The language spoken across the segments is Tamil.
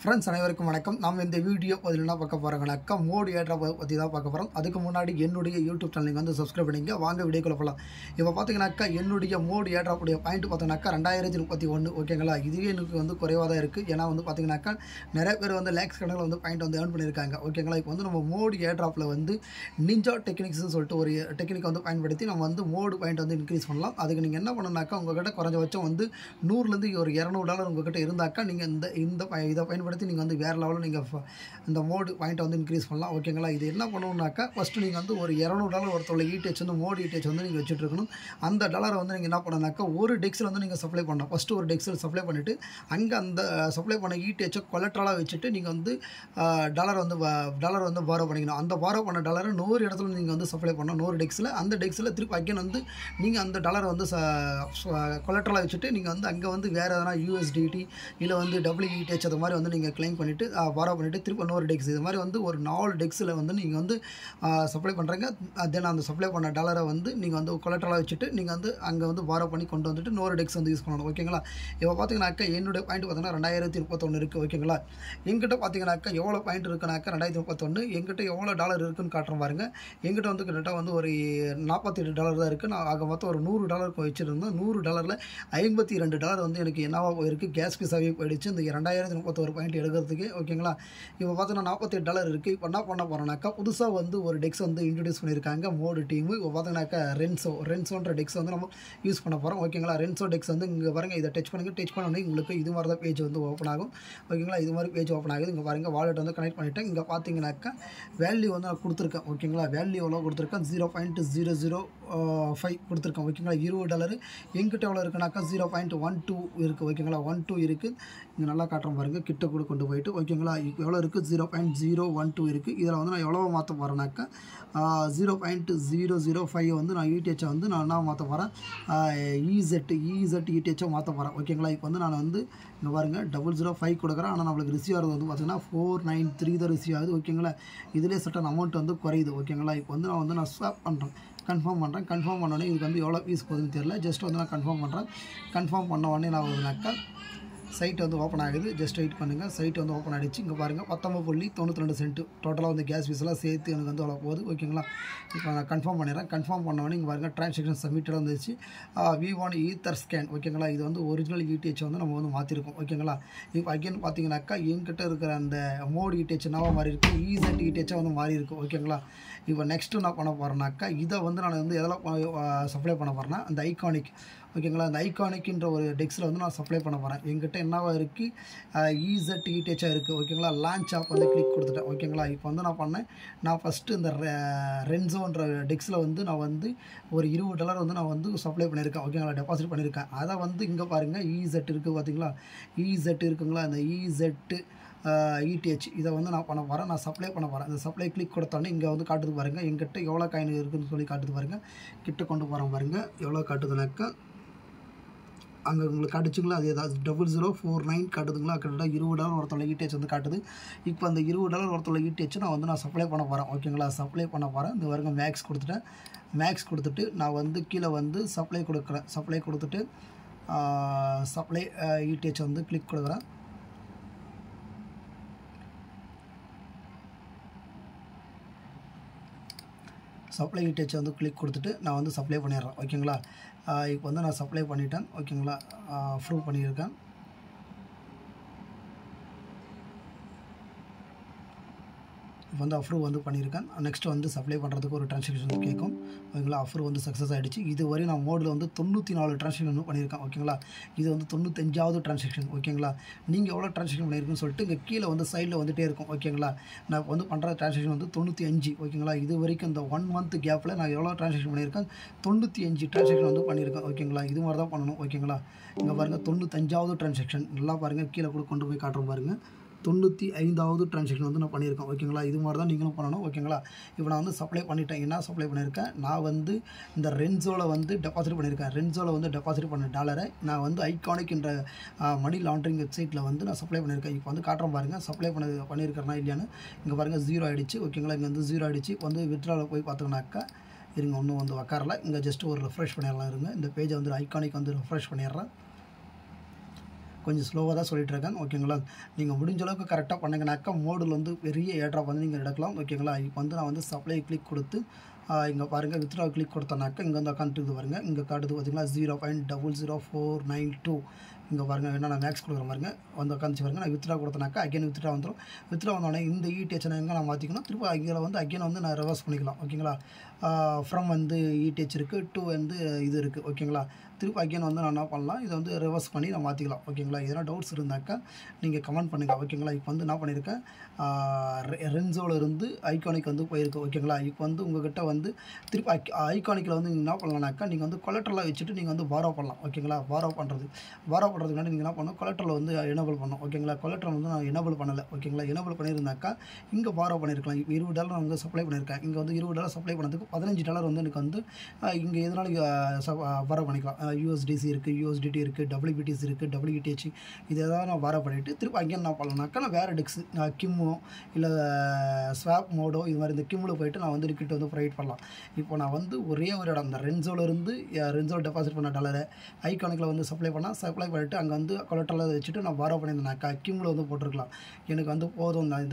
ஃப்ரெண்ட்ஸ் அனைவருக்கும் வணக்கம். நாம் இந்த வீடியோ பதில் என்ன பார்க்க போகிறோங்கனாக்கா மோடி ஏட்ராப் பற்றி தான் பார்க்க போகிறோம். அதுக்கு முன்னாடி என்னுடைய யூடியூப் சேனல் வந்து சப்ஸ்கிரைப் பண்ணிங்க. வாங்க வீடியோக்குள்ள போகலாம். இப்போ பார்த்தீங்கன்னாக்கா என்னுடைய மோடி ஏட்ராப்புடைய பாயிண்ட் பார்த்தீங்கன்னாக்கா 2031 ஓகேங்களா. இதுவே எனக்கு வந்து குறைவாக தான் இருக்குது. ஏன்னா வந்து பார்த்தீங்கன்னாக்கா நிறைய பேர் வந்து லேக்ஸ் கணக்கில் வந்து பாயிண்ட் வந்து ஏர்ன் பண்ணியிருக்காங்க ஓகேங்களா. இப்போ வந்து நம்ம மோடி ஏட்ராப்பில் வந்து நிஞ்சா டெக்னிக்ஸ்னு சொல்லிட்டு ஒரு டெக்னிக்கை வந்து பயன்படுத்தி நம்ம வந்து மோடு பாயிண்ட் வந்து இன்க்ரீஸ் பண்ணலாம். அதுக்கு நீங்கள் என்ன பண்ணணுனாக்கா உங்கள்கிட்ட குறைஞ்சபட்சம் வந்து $100 ஒரு $200 உங்கள்கிட்ட இருந்தாக்கா நீங்கள் இதை பயன்படுத்தி நீங்கள் வந்து வேறு லெவலில் நீங்கள் இந்த மோடு பாயிண்ட்டை வந்து இன்க்ரீஸ் பண்ணலாம் ஓகேங்களா. இது என்ன பண்ணணும்னாக்கா ஃபஸ்ட்டு நீங்கள் வந்து ஒரு $200 ஒருத்தவங்க ஈடிஹெச் வந்து மோடி ஈடிஹெச் வந்து நீங்கள் வச்சுட்டு இருக்கணும். அந்த டாலரை வந்து நீங்கள் என்ன பண்ணணுனாக்கா ஒரு டெக்ஸில் வந்து நீங்கள் சப்ளை பண்ணணும். ஃபஸ்ட்டு ஒரு டெக்ஸில் சப்ளை பண்ணிவிட்டு அங்கே அந்த சப்ளை பண்ண ஈடிஹெச்சை கொலட்ரலாக வச்சுட்டு நீங்கள் வந்து டாலர் வந்து பாரோ பண்ணிக்கணும். அந்த பாரோ பண்ண டாலரை 100 இடத்துல நீங்கள் வந்து சப்ளை பண்ணணும் 100 டெக்ஸில். அந்த டெக்ஸில் திருப்பி அகைன் வந்து நீங்கள் அந்த டாலரை வந்து கொலட்ரலாக வச்சுட்டு நீங்கள் வந்து அங்கே வந்து வேறு எதனா USDT இல்லை வந்து WETH அது மாதிரி வந்து நீங்கள் கிளைம் பண்ணிவிட்டு பாரோ பண்ணிவிட்டு திருப்பி 100 டெக்ஸ் இது மாதிரி வந்து ஒரு 4 டெக்ஸில் வந்து நீங்கள் வந்து சப்ளை பண்ணுறீங்க. தென் அந்த சப்ளை பண்ண டாலரை வந்து நீங்கள் வந்து கொலட்ரலாக வச்சுட்டு நீங்கள் வந்து அங்கே வந்து பாரோ பண்ணி கொண்டு வந்துட்டு 100 டெக்ஸ் வந்து யூஸ் பண்ணணும் ஓகேங்களா. இப்போ பார்த்தீங்கன்னாக்கா என்னுடைய பாயிண்ட் பார்த்தீங்கன்னா 2031 இருக்குது ஓகேங்களா. எங்கிட்ட பார்த்தீங்கன்னாக்கா எவ்வளோ பாயிண்ட் இருக்குனாக்கா 2031 எங்கிட்ட எவ்வளோ டாலர் இருக்குன்னு காட்டுற பாருங்க. எங்கிட்ட வந்து கிட்டத்தட்ட வந்து ஒரு $48 தான் இருக்குது. நான் ஆக மொத்தம் ஒரு $100 வச்சுருந்தேன். $100 $52 வந்து எனக்கு என்னவா போயிருக்கு, கேஸ் பீஸாகவே போயிடுச்சு இந்த 2031 பாயிண்ட் எடுக்கிறதுக்கு ஓகேங்களா. இப்போ பார்த்தீங்கன்னா $48 இருக்குது. இப்போ என்ன பண்ண போகிறோம்னாக்கா புதுசாக வந்து ஒரு டெக்ஸ் வந்து இன்ட்ரடியூஸ் பண்ணியிருக்காங்க மோடு டீமு. இப்போ பார்த்தீங்கன்னாக்கா ரென்சோன்ற டெக்ஸ் வந்து நம்ம யூஸ் பண்ண போகிறோம் ஓகேங்களா. ரென்சோ டெக்ஸ் வந்து இங்கே பாருங்கள், இதை டச் பண்ணோன்னே உங்களுக்கு இது மாதிரி தான் பேஜ் வந்து ஓப்பன் ஆகும் ஓகேங்களா. இது மாதிரி பேஜ் ஓப்பன் ஆகுது. இங்கே பாருங்கள் வாலெட் வந்து கனெக்ட் பண்ணிவிட்டேன். இங்கே பார்த்தீங்கன்னாக்கா வேல்யூ வந்து நான் கொடுத்துருக்கேன் ஓகேங்களா. வேல்யூ எவ்வளோ கொடுத்துருக்கேன் 0.005 கொடுத்துருக்கேன் ஓகேங்களா. $20 எங்கிட்ட எவ்வளோ இருக்குனாக்கா 0.12 இருக்குது ஓகேங்களா. 12 இருக்குது. இங்கே நல்லா காட்டுறோம் பாருங்கள், கிட்ட கூட கொண்டு போயிட்டு ஓகேங்களா. இப்போ எவ்வளோ இருக்குது 0.012 இருக்குது. இதில் வந்து நான் எவ்வளோ மாற்ற போகிறேன்னாக்கா 0.005 வந்து நான் ETH வந்து நான் என்ன மாற்ற போகிறேன் ETH மாற்ற போகிறேன் ஓகேங்களா. இப்போ வந்து நான் வந்து இங்கே பாருங்கள் 005 கொடுக்குறேன். ஆனால் நம்மளுக்கு ரிசீவ் ஆகிறது வந்து பார்த்திங்கன்னா 493 தான் ரிசீவ் ஆகுது ஓகேங்களா. இதிலே சட்டன் அமௌண்ட் வந்து குறையுது ஓகேங்களா. இப்போ வந்து நான் ஸ்வாப் பண்ணுறேன், கன்ஃபார்ம் பண்ணோன்னே இதுக்கு வந்து எவ்வளோ ஃபீஸ் போகுதுன்னு தெரியல. ஜஸ்ட் வந்து நான் கன்ஃபார்ம் பண்ணுறேன். கன்ஃபார்ம் பண்ண உடனே நான் வருதுனாக்கா சைட் வந்து ஓப்பன் ஆகுது. ஜஸ்ட் வெயிட் பண்ணுங்கள். சைட் வந்து ஓப்பன் ஆகிடுச்சு. இங்கே பாருங்கள் 19.92 டோட்டலாக வந்து கேஸ் ஃபீஸ்லாம் சேர்த்து எனக்கு வந்து அவ்வளோ போகுது ஓகேங்களா. இப்போ நான் கன்ஃபார்ம் பண்ணிடுறேன். கன்ஃபார்ம் பண்ணவொடனே இங்கே பாருங்கள் ட்ரான்சாக்ஷன் சப்மிட்டட் வந்துச்சு. V1 ஈத்தர் ஸ்கேன் ஓகேங்களா. இது வந்து ஒரிஜினல் ETH வந்து நம்ம வந்து மாற்றிருக்கோம் ஓகேங்களா. இப்போ அகைன் பார்த்தீங்கன்னாக்கா என்கிட்ட இருக்கிற அந்த மோடு ETH என்னவா மாறி இருக்குது, ETH வந்து மாறி இருக்குது ஓகேங்களா. இப்போ நெக்ஸ்ட்டு என்ன பண்ண போகிறேன்னாக்கா இதை வந்து நான் வந்து எதெல்லாம் சப்ளை பண்ண போகிறேன்னா அந்த ஐகானிக் ஓகேங்களா. அந்த ஐகானிக்ன்ற ஒரு டெக்ஸில் வந்து நான் சப்ளை பண்ண போகிறேன். எங்கிட்ட என்னவா இருக்குது ETH இருக்குது ஓகேங்களா. லான்ச் ஆப் வந்து கிளிக் கொடுத்துட்டேன் ஓகேங்களா. இப்போ வந்து நான் பண்ணேன், நான் ஃபஸ்ட்டு இந்த ரென்சோன்ற டெக்ஸில் வந்து நான் வந்து ஒரு $20 வந்து நான் வந்து சப்ளை பண்ணியிருக்கேன் ஓகேங்களா, டெபாசிட் பண்ணியிருக்கேன். அதை வந்து இங்கே பாருங்கள் EZ இருக்குது பார்த்தீங்களா, EZ இருக்குங்களா. அந்த ETH இதை வந்து நான் பண்ண போகிறேன், நான் சப்ளை பண்ண போகிறேன். இந்த சப்ளை கிளிக் கொடுத்தோன்னே இங்கே வந்து காட்டுது பாருங்கள், எங்கிட்ட எவ்வளோ காயின் இருக்குதுன்னு சொல்லி காட்டுது பாருங்கள். கிட்ட கொண்டு போகிறோம் பாருங்கள், எவ்வளோ காட்டுதுனாக்கா அங்கே உங்களுக்கு காட்டுச்சுங்களா. அது ஏதாவது 0049 காட்டுதுங்களா. கிட்டத்தட்ட $20 ஒருத்தவங்க ETH வந்து காட்டுது. இப்போ அந்த $20 ஒருத்தவங்க ETH நான் சப்ளை பண்ண போகிறேன் ஓகேங்களா. சப்ளை பண்ண போகிறேன். இந்த வரைக்கும் மேக்ஸ் கொடுத்துட்டு நான் வந்து கீழே வந்து சப்ளை கொடுக்குறேன். சப்ளை கொடுத்துட்டு சப்ளை ETH வந்து கிளிக் கொடுக்குறேன். சப்ளை ETH வந்து கிளிக் கொடுத்துட்டு நான் வந்து சப்ளை பண்ணிடுறேன் ஓகேங்களா. இப்போ வந்து நான் சப்ளை பண்ணிட்டேன் ஓகேங்களா. ப்ரூவ் பண்ணியிருக்கேன். இப்போ வந்து அப்ரூவ் வந்து பண்ணியிருக்கேன். நெக்ஸ்ட்டு வந்து சப்ளை பண்ணுறதுக்கு ஒரு ட்ரான்சாக்ஷன் கேட்கும் ஓகேங்களா. அப்ரூவ் வந்து சக்ஸஸ் ஆகிடுச்சு. இது வரையும் நான் மோடில் வந்து 94 ட்ரான்சாக்ஷன் பண்ணியிருக்கேன் ஓகேங்களா. இது வந்து 95வது ட்ரான்சாக்ஷன் ஓகேங்களா. நீங்கள் எவ்வளோ ட்ரான்சாக்ஷன் பண்ணியிருக்குன்னு சொல்லிட்டு இங்கே கீழே வந்து சைடில் வந்துகிட்டே இருக்கும் ஓகேங்களா. நான் வந்து பண்ணுற ட்ரான்சாக்ஷன் வந்து 95 ஓகேங்களா. இது வரைக்கும் இந்த 1 மந்த் கேப்பில் நான் எவ்வளோ ட்ரான்சாக்ஷன் பண்ணியிருக்கேன் 95 ட்ரான்சாக்ஷன் வந்து பண்ணியிருக்கேன் ஓகேங்களா. இது மாதிரி தான் பண்ணணும் ஓகேங்களா. இங்கே பாருங்கள் 95வது ட்ரான்சாக்ஷன் நல்லா பாருங்கள், கீழே கூட கொண்டு போய் காட்டுறோம் பாருங்கள். 95வது ட்ரான்சாக்ஷன் வந்து நான் பண்ணியிருக்கேன் ஓகேங்களா. இது மாதிரி தான் நீங்களும் பண்ணணும் ஓகேங்களா. இப்போ நான் வந்து சப்ளை பண்ணிட்டேன். என்ன சப்ளை பண்ணியிருக்கேன், நான் வந்து இந்த ரென்சோவில் வந்து டெபாசிட் பண்ணியிருக்கேன். ரென்சோவில் வந்து டெபாசிட் பண்ண டாலரை நான் வந்து ஐகானிக்ன்ற மணி லாண்ட்ரிங் வெப்சைட்டில் வந்து நான் சப்ளை பண்ணியிருக்கேன். இப்போ வந்து காட்டுறோம் பாருங்கள் சப்ளை பண்ணியிருக்கிறேன்னா இல்லையான்னு. இங்கே பாருங்கள் 0 ஆகிடுச்சு ஓகேங்களா. இங்கே வந்து 0 ஆகிடுச்சு. இப்போ வந்து வித்ட்ராவில் போய் பார்த்தோம்னாக்கா இருங்க ஒன்றும் வந்து உக்காரல. இங்கே ஜஸ்ட் ஒரு ரெஃப்ரெஷ் பண்ணிடலாம் இருங்க. இந்த பேஜை வந்து ஐகானிக் வந்து ரெஃப்ரெஷ் பண்ணிடுறேன். கொஞ்சம் ஸ்லோவாக தான் சொல்லிட்டு இருக்கேன் ஓகேங்களா. நீங்கள் முடிஞ்ச அளவுக்கு கரெக்டாக பண்ணிங்கனாக்கா மோடில் வந்து பெரிய ஏர்ட்ராப் வந்து நீங்கள் எடுக்கலாம் ஓகேங்களா. இப்போ வந்து நான் வந்து சப்ளை கிளிக் கொடுத்து இங்கே பாருங்கள் வித்ட்ரா கிளிக் கொடுத்தனாக்கா இங்கே வந்து அக்கௌண்ட்டுக்கு பாருங்க. இங்கே காட்டுது பார்த்தீங்களா 0.00492 இங்கே பாருங்கள் என்ன நான் மேக்ஸ் கொடுக்குற பாருங்க வந்து உட்காந்துச்சு பாருங்க. நான் வித்ட்ரா கொடுத்தனாக்கா அகைன் வித்ட்ரா வந்துடும். வித்ட்ரா வந்தோடனே இந்த இடிஹெச் எங்கே நான் மாற்றிக்கணும் திரும்ப அங்கே வந்து அகைன் வந்து நான் ரிவர்ஸ் பண்ணிக்கலாம் ஓகேங்களா. ஃப்ரம் வந்து இடிஹெச் இருக்குது டு வந்து இது இருக்குது ஓகேங்களா. திரும்ப அகைன் வந்து நான் என்ன பண்ணலாம் இதை வந்து ரிவர்ஸ் பண்ணி நான் மாற்றிக்கலாம் ஓகேங்களா. எதனா டவுட்ஸ் இருந்தாக்கா நீங்கள் கமெண்ட் பண்ணுங்கள் ஓகேங்களா. இப்போ வந்து என்ன பண்ணியிருக்கேன் ரென்சோவில் இருந்து ஐகானிக் வந்து போயிருக்கு ஓகேங்களா. இப்போ வந்து உங்கள்கிட்ட வந்து திருப்பி ஐகானிக்கில் வந்து நீங்கள் என்ன பண்ணலாம்னாக்கா நீங்கள் வந்து கொலட்ரலாக வச்சுட்டு நீங்கள் வந்து பாரோ பண்ணலாம் ஓகேங்களா. பாரோ பண்ணுறதுக்கு முன்னாடி நீங்கள் என்ன பண்ணணும் கொலட்ரல் வந்து எனேபிள் பண்ணணும் ஓகேங்களா. கொலட்ரல் வந்து நான் எனேபிள் பண்ணலை ஓகேங்களா. எனேபிள் பண்ணியிருந்தாக்கா இங்கே பாரோ பண்ணியிருக்கலாம். இப்போ $20 நான் வந்து சப்ளை பண்ணியிருக்கேன். இங்கே வந்து $20 சப்ளை பண்ணதுக்கு $15 வந்து எனக்கு வந்து இங்கே எதனால பாரோ பண்ணிக்கலாம். USDC இருக்குது, USDT இருக்குது, WBTC இருக்குது, WETH இது எதாவது நான் பாரோ பண்ணிவிட்டு திருப்பி அங்கே என்ன பண்ணலாம்னாக்கா நான் வேறு டெக்ஸ் கிம்மோ இல்லை ஸ்வாப் மோடோ இது மாதிரி இந்த கிம்மில் போய்ட்டு நான் வந்து லிக்விட் வந்து ப்ரொவைட் பண்ணலாம். இப்போ நான் வந்து ஒரே ஒரு இடம் இந்த ரென்சோலேருந்து ரென்சோல் டெபாசிட் பண்ண டாலரை ஐகானிக்கில் வந்து சப்ளை பண்ணிவிட்டு அங்கே வந்து கொலட்ரலாக வச்சுட்டு நான் பாரோ பண்ணியிருந்தேனாக்கா கிம்மில் வந்து போட்டிருக்கலாம். எனக்கு வந்து போதும் நான்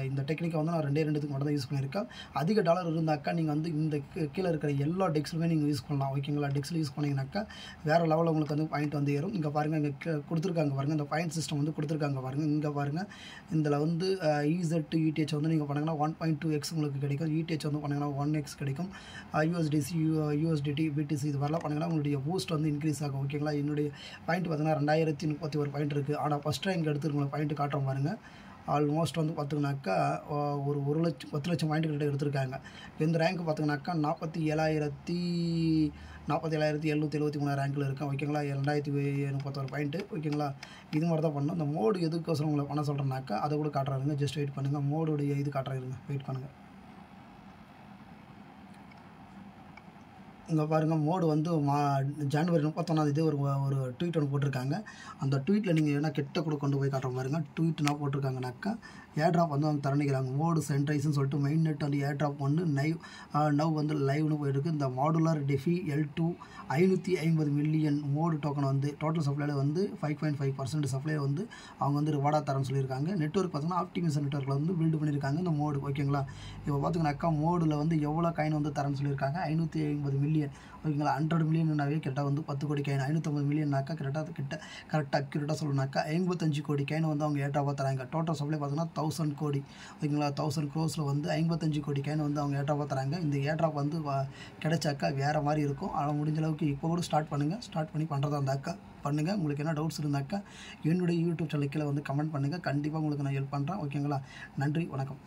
இந்த டெக்னிக்கை வந்து நான் 2 மட்டும் தான் யூஸ் பண்ணியிருக்கேன். அதிக டாலர் இருந்தாக்கா நீங்கள் வந்து இந்த கீழே இருக்கிற எல்லா டெக்ஸ்லுமே நீங்கள் யூஸ் பண்ணலாம் ஓகேங்களா. டெக்ஸில் யூஸ் பண்ணிங்கனாக்கா வேறு லெவலில் உங்களுக்கு வந்து பாயிண்ட் வந்து ஏறும். இங்கே பாருங்கள் இங்கே கொடுத்துருக்காங்க பாருங்கள் இந்த பாயிண்ட் சிஸ்டம் வந்து கொடுத்துருக்காங்க பாருங்கள். இங்கே பாருங்கள் இதில் வந்து EZ to ETH வந்து நீங்கள் பண்ணிங்கன்னா 1.2x உங்களுக்கு கிடைக்கும். ETH வந்து பண்ணிங்கன்னா 1x கிடைக்கும். USDC USDT BTC இது மாதிரிலாம் பண்ணிங்கன்னா உங்களுடைய பூஸ்ட் வந்து இன்க்ரீஸ் ஆகும் ஓகேங்களா. என்னுடைய பாயிண்ட் பார்த்தீங்கன்னா 2031 பாயிண்ட் இருக்குது. ஆனால் ஃபஸ்ட்டு இங்கே எடுத்துருக்கோம் பாயிண்ட் காட்டுறோம் பாருங்கள். ஆல்மோஸ்ட் வந்து பார்த்திங்கனாக்கா ஒரு 10 லட்சம் பாயிண்ட் கிட்ட எடுத்திருக்காங்க. இந்த ரேங்க் பார்த்திங்கனாக்கா 47,773 ரேங்கில் இருக்கேன் ஓகேங்களா. 2031 பாயிண்ட்டு ஓகேங்களா. இது மாதிரி தான் பண்ணணும். இந்த மோடு எதுக்கோசரம் உங்களை பண்ண சொல்கிறேன்னாக்கா அதை கூட காட்டுறாருங்க. ஜஸ்ட் வெயிட் பண்ணுங்கள். மோடுடைய இது காட்டுறாருங்க வெயிட் பண்ணுங்கள். இங்கே பாருங்கள் மோடு வந்து ஜனவரி 31 ஒரு ட்வீட் ஒன்று போட்டிருக்காங்க. அந்த ட்வீட்டில் நீங்கள் என்ன கிட்ட கூட கொண்டு போய் காட்டுற பாருங்க. ட்வீட்னா போட்டிருக்காங்கனாக்கா ஏர்ட்ராப் வந்து அவங்க தரணிக்கிறாங்க. மோடு சென்ட்ரைஸ்ன்னு சொல்லிட்டு மெயின் நெட் வந்து ஏர்ட்ராப் வந்து நவ் வந்து லைவ்னு போயிருக்கு. இந்த modular டெஃபி L2 550 million mode token வந்து டோட்டல் சப்ளையில் வந்து 5.5% சப்ளை வந்து அவங்க வந்து ரிவார்டாக தரேன்னு சொல்லியிருக்காங்க. நெட்ஒர்க் பார்த்தீங்கன்னா ஆப்டிமிசம் நெட்ஒர்க்கில் வந்து பில்டு பண்ணியிருக்காங்க இந்த மோடு ஓகேங்களா. இப்போ பார்த்தீங்கன்னாக்கா மோடில் வந்து எவ்வளோ காயின் வந்து தரேன்னு சொல்லியிருக்காங்க 550 மில்லியன் ஓகேங்களா. 100 மில்லியன்னாவே கிட்ட வந்து 10 கோடி காயின். 550 மில்லியன்னாக்கா கரெக்டாக அக்யூரேட்டாக சொல்லணுனாக்கா 55 கோடி காயின் வந்து அவங்க ஏர்ட்ராப்பாக தராங்க. டோட்டல் சப்ளை பார்த்தீங்கன்னா 1000 கோடி ஓகேங்களா. 1000 crores வந்து 55 கோடி காயின் வந்து அவங்க ஏர்ட்ராப்பாக தராங்க. இந்த ஏர்ட்ராப் வந்து கிடைச்சாக்கா வேறு மாதிரி இருக்கும். ஆனால் முடிஞ்ச அளவுக்கு இப்போ கூட ஸ்டார்ட் பண்ணுங்கள். ஸ்டார்ட் பண்ணி பண்ணுறதா இருந்தாக்கா பண்ணுங்கள். உங்களுக்கு என்ன டவுட்ஸ் இருந்தாக்கா என்னுடைய யூடியூப் சேனல் கீழே வந்து கமெண்ட் பண்ணுங்கள். கண்டிப்பாக உங்களுக்கு நான் ஹெல்ப் பண்ணுறேன் ஓகேங்களா. நன்றி வணக்கம்.